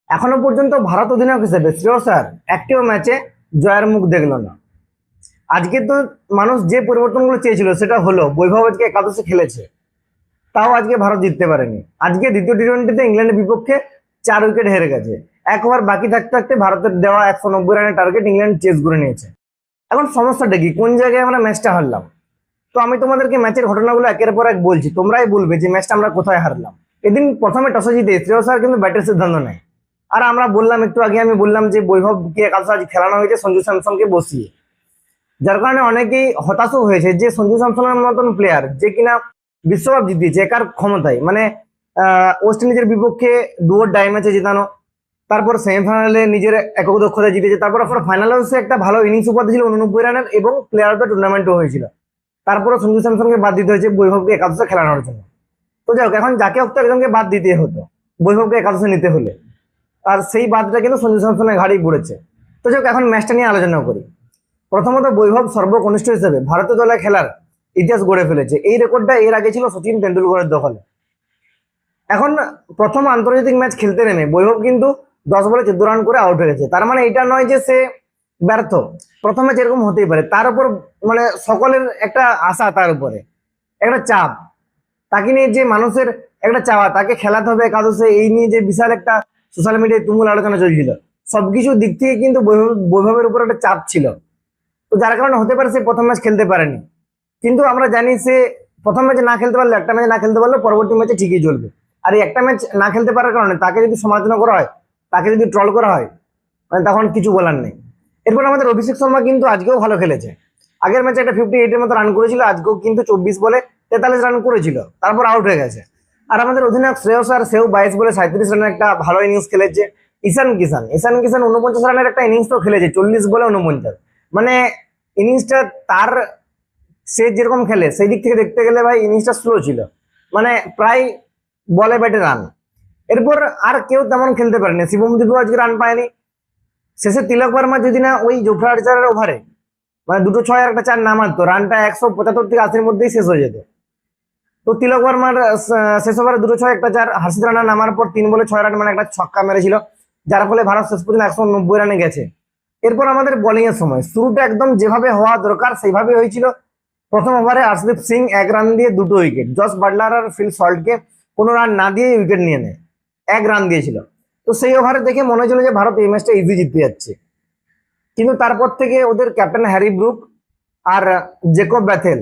এখনো পর্যন্ত ভারত অধিনায়ক হিসেবে শ্রেয়স আয়ার একটিও ম্যাচে জয়ের মুখ দেখলো না। আজকে তো মানুষ যে পরিবর্তনগুলো চেয়েছিল সেটা হলো, বৈভব আজকে একাদশে খেলেছে, তাও আজকে ভারত জিততে পারেনি। আজকে দ্বিতীয় টি-20তে ইংল্যান্ডের বিপক্ষে 4 উইকেট হেরে গেছে। এক ওভার বাকি থাকতে থাকতে ভারতের দেওয়া 190 রানের টার্গেট ইংল্যান্ড চেস করে নিয়েছে। এখন সমস্যাটা কি, কোন জায়গায় আমরা ম্যাচটা হারলাম? তো আমি তোমাদেরকে ম্যাচের ঘটনাগুলো একের পর এক বলছি, তোমরাই বলবে যে ম্যাচটা আমরা কোথায় হারলাম। এদিন প্রথমে টসে জিতে শ্রেয়স আয়ার কিন্তু ব্যাটের সিদ্ধান্ত নেয়। আর আমরা বললাম, একটু আগে আমি বললাম যে বৈভবকে একাদশে আজ খেলানো হয়েছে সঞ্জু স্যামসনকে বসিয়ে, যার কারণে অনেকেই হতাশও হয়েছে যে সঞ্জু স্যামসনের মতন প্লেয়ার যে কিনা বিশ্বকাপ জিতিয়েছে, একার ক্ষমতায় মানে ওয়েস্ট ইন্ডিজের বিপক্ষে ডুয়োর ডাই ম্যাচে জেতানো, তারপর সেমিফাইনালে নিজের একক দক্ষতা জিতেছে, তারপর ফাইনালেও সে একটা ভালো ইনিংস উপহার দিয়েছিল 89 রানের এবং প্লেয়ার অফ দ্য টুর্নামেন্টও হয়েছিল। তারপরে সঞ্জু স্যামসনকে বাদ দিতে হয়েছে বৈভবকে একাদশে খেলানোর জন্য। তো যাই হোক, এখন যাকে হোক একজনকে বাদ দিতে হতো বৈভবকে একাদশে নিতে হলে, আর সেই বাদটা কিন্তু সঞ্জু স্যামসনের ঘাড়েই পড়েছে। তো যাই হোক, এখন ম্যাচটা নিয়ে আলোচনা করি। প্রথমত বৈভব সর্বকনিষ্ঠ হিসেবে ভারতীয় দলে খেলার ইতিহাস গড়ে ফেলেছে। এই রেকর্ডটা এর আগে ছিল সচিন তেন্ডুলকরের দখলে। এখন প্রথম আন্তর্জাতিক ম্যাচ খেলতে নেমে বৈভব কিন্তু 10 বলে 14 রান করে আউট হয়ে গেছে। তার মানে এটা নয় যে সে ব্যর্থ, প্রথম ম্যাচ এরকম হতেই পারে। তার উপর মানে সকলের একটা আশা, তার উপরে একটা চাপ, তাকে নিয়ে যে মানুষের একটা চাওয়া তাকে খেলাতে হবে একাদশে, এই নিয়ে যে বিশাল একটা সোশ্যাল মিডিয়ায় তুমুল আলোচনা চলছিল, সবকিছু দিক থেকে কিন্তু বৈভবের উপর একটা চাপ ছিল। তো যার কারণে হতে পারে সে প্রথম ম্যাচ খেলতে পারেনি। কিন্তু আমরা জানি সে প্রথম ম্যাচে না খেলতে পারলে, একটা ম্যাচ না খেলতে পারলে পরবর্তী ম্যাচে ঠিকই চলবে। আর এই একটা ম্যাচ না খেলতে পারার কারণে তাকে যদি সমালোচনা করা হয়, তাকে যদি ট্রল করা হয়, মানে তখন কিছু বলার নেই। এরপর আমাদের অভিষেক শর্মা কিন্তু আজকেও ভালো খেলেছে। আগের ম্যাচে একটা 58-এর মতো রান করেছিল, আজকেও কিন্তু 24 বলে 43 রান করেছিল, তারপর আউট হয়ে গেছে। আর আমাদের অধিনায়ক শ্রেয়স আয়ার সেও 22 বলে 37 রানের একটা ভালো ইনিংস খেলেছে। ঈশান কিষান 49 রানের একটা ইনিংস তো খেলেছে, 40 বলে 49। মানে ইনিংসটা তার, সে যেরকম খেলে সেই দিক থেকে দেখতে গেলে ভাই ইনিংসটা স্লো ছিল, মানে প্রায় বলে ব্যাটে রান। এরপর আর কেউ তেমন খেলতে পারেনি, শিবম দুবেও আজকে রান পায়নি। শেষে তিলক বর্মা যদি না ওই জোফরা আর্চারের ওভারে মানে 2টো 6 আর একটা 4 না মারতো, রানটা 175 থেকে 80-র মধ্যেই শেষ হয়ে যেত। তো তিলক বর্মার শেষ ওভারে 2টো 6 একটা 4, হার্ষিত রানা নামার পর 3 বলে 6 রান মানে একটা ছক্কা মেরেছিল, যার ফলে ভারত শেষ পর্যন্ত 190 রানে গেছে। এরপর আমাদের বোলিং এর সময় শুরুটা একদম যেভাবে হওয়া দরকার সেইভাবে হয়েছিল। প্রথম ওভারে আর্শদীপ সিং 1 রান দিয়ে 2টো উইকেট, জস বাটলার আর ফিল সল্টকে কোনো রান না দিয়ে উইকেট নিয়ে নেয়, 1 রান দিয়েছিল। তো সেই ওভারে দেখে মনে হচ্ছিল যে ভারত এই ম্যাচটা ইজি জিততে যাচ্ছে। কিন্তু তারপর থেকে ওদের ক্যাপ্টেন হ্যারি ব্রুক আর জেকব ব্যাথেল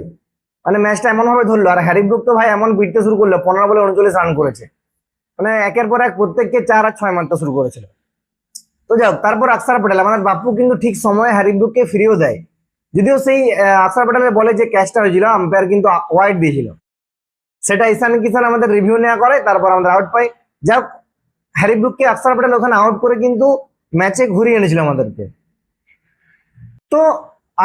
মানে ম্যাচটা এমন ভাবে ধরলো। আর হ্যারি ব্রুক তো ভাই এমন পিটতে শুরু করলো, 15 বলে 39 রান করেছে, মানে একের পর এক প্রত্যেককে 4 আর 6 মারতে শুরু করেছিল। তো যাও, তারপর আকসার প্যাটেল আমাদের বাপ্পু কিন্তু ঠিক সময়ে হ্যারি ব্রুককে ফিরিয়েও দেয়। যদিও সেই আকসার প্যাটেলের বলে যে ক্যাচটা হয়েছিল আম্পায়ার কিন্তু ওয়াইড দিয়েছিল, সেটা ঈশান কিষান আমাদের রিভিউ নেওয়া করে, তারপর আমাদের আউট পাই। যাক, হ্যারি ব্রুককে আকসার প্যাটেল ওখানে আউট করে কিন্তু ম্যাচে ঘুরিয়ে এনেছিল আমাদেরকে। তো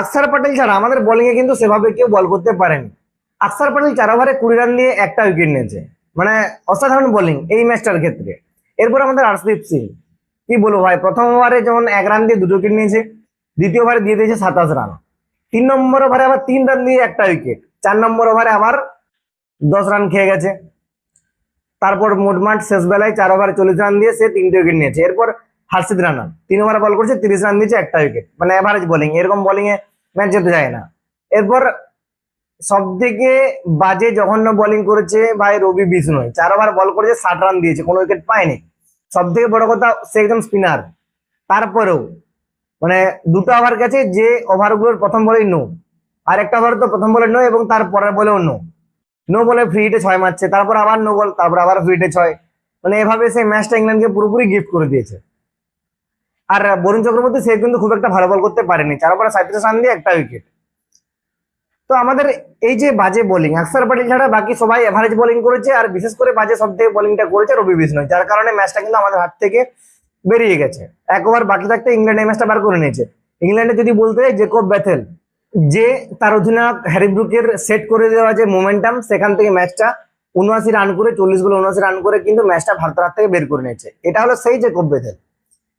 আকসার প্যাটেল ছাড়া আমাদের বোলিং এ কিন্তু সেভাবে কেউ বল করতে পারেনি। আকসার প্যাটেল 4 ওভারে 20 রান দিয়ে একটা উইকেট নিয়েছে, মানে অসাধারণ বোলিং এই ম্যাচটার ক্ষেত্রে। এরপর আমাদের আর্শদীপ সিং, কি বলবো ভাই, প্রথম ওভারে যেমন 1 রান দিয়ে 2টো উইকেট নিয়েছে, দ্বিতীয় ওভারে দিয়ে দিয়েছে 27 রান, 3 নম্বর ওভারে আবার 3 রান দিয়ে একটা উইকেট, 4 নম্বর ওভারে আবার 10 রান খেয়ে গেছে। তারপর মোটমাট শেষ বেলায় 4 ওভারে 40 রান দিয়ে সে 3টে উইকেট নিয়েছে। এরপর হার্ষিত রানা 3 ওভারে বল করছে, 30 রান দিয়েছে, একটা উইকেট, মানে এভারেজ বোলিং, এরকম বোলিং এ ম্যাচ যেতে যায় না। এরপর সব থেকে বাজে জঘন্য বোলিং করেছে ভাই রবি বিষ্ণয়, 4 ওভার বল করেছে, 60 রান দিয়েছে, কোনো উইকেট পায়নি। সব থেকে বড় কথা সে একদম স্পিনার, তারপরেও মানে 2টো ওভার গেছে যে ওভারগুলোর প্রথম বলেই নো, আর একটা ওভার তো প্রথম বলে নো এবং তার পরের বলেও নো, নো বলে ফ্রি হিটে 6 মারছে, তারপর আবার নো বল, তারপর আবার ফ্রি হিটে 6, মানে এভাবে সেই ম্যাচটা ইংল্যান্ডকে পুরোপুরি গিফট করে দিয়েছে। আর বরুণ চক্রবর্তী সে কিন্তু খুব একটা ভালো বল করতে পারেনি, 4 ওভারে 37 রান দিয়ে একটা উইকেট। তো আমাদের এই যে বাজে বোলিং, আকসার প্যাটেল ছাড়া বাকি সবাই এভারেজ বোলিং করেছে, আর বিশেষ করে বাজে সব থেকে বোলিংটা করেছে রবি বিষ্ণয়, যার কারণে ম্যাচটা কিন্তু আমাদের হাত থেকে বেরিয়ে গেছে। 1 ওভার বাকি থাকতে ইংল্যান্ড এই ম্যাচটা বার করে নিয়েছে। ইংল্যান্ডে যদি বলতে হয় জেকব ব্যাথেল, যে তার অধিনায়ক হ্যারি ব্রুকের সেট করে দেওয়া যে মোমেন্টাম, সেখান থেকে ম্যাচটা 79 রান করে 40 বলে 79 রান করে কিন্তু ম্যাচটা ভারতের হাত থেকে বের করে নিয়েছে। এটা হলো সেই জেকব ব্যাথেল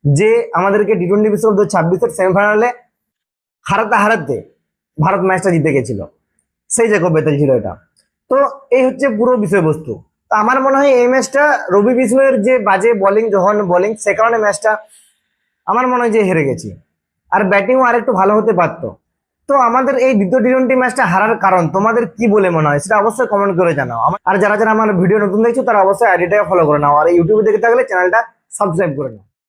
যে আমাদেরকে টি-20 বিশ্বকাপ 2026-এর সেমিফাইনালে হারাতে হারাতে ভারত ম্যাচটা জিতে গেছিল, সেই জেকব ব্যাথেল ছিল এটা। তো এই হচ্ছে পুরো বিষয়বস্তু। তো আমার মনে হয় এই ম্যাচটা রবি বিষ্ণুয়ের যে বাজে বোলিং সে কারণে ম্যাচটা আমার মনে হয় যে হেরে গেছি। আর ব্যাটিংও আর একটু ভালো হতে পারতো। তো আমাদের এই দ্বিতীয় টি20 ম্যাচটা হারার কারণ তোমাদের কি বলে মনে হয় সেটা অবশ্যই কমেন্ট করে জানাও। আর যারা যারা আমার ভিডিও নতুন দেখছো তারা অবশ্যই আইডিটাকে ফলো করে নাও, আর ইউটিউবে দেখে থাকলে চ্যানেলটা সাবস্ক্রাইব করে নাও।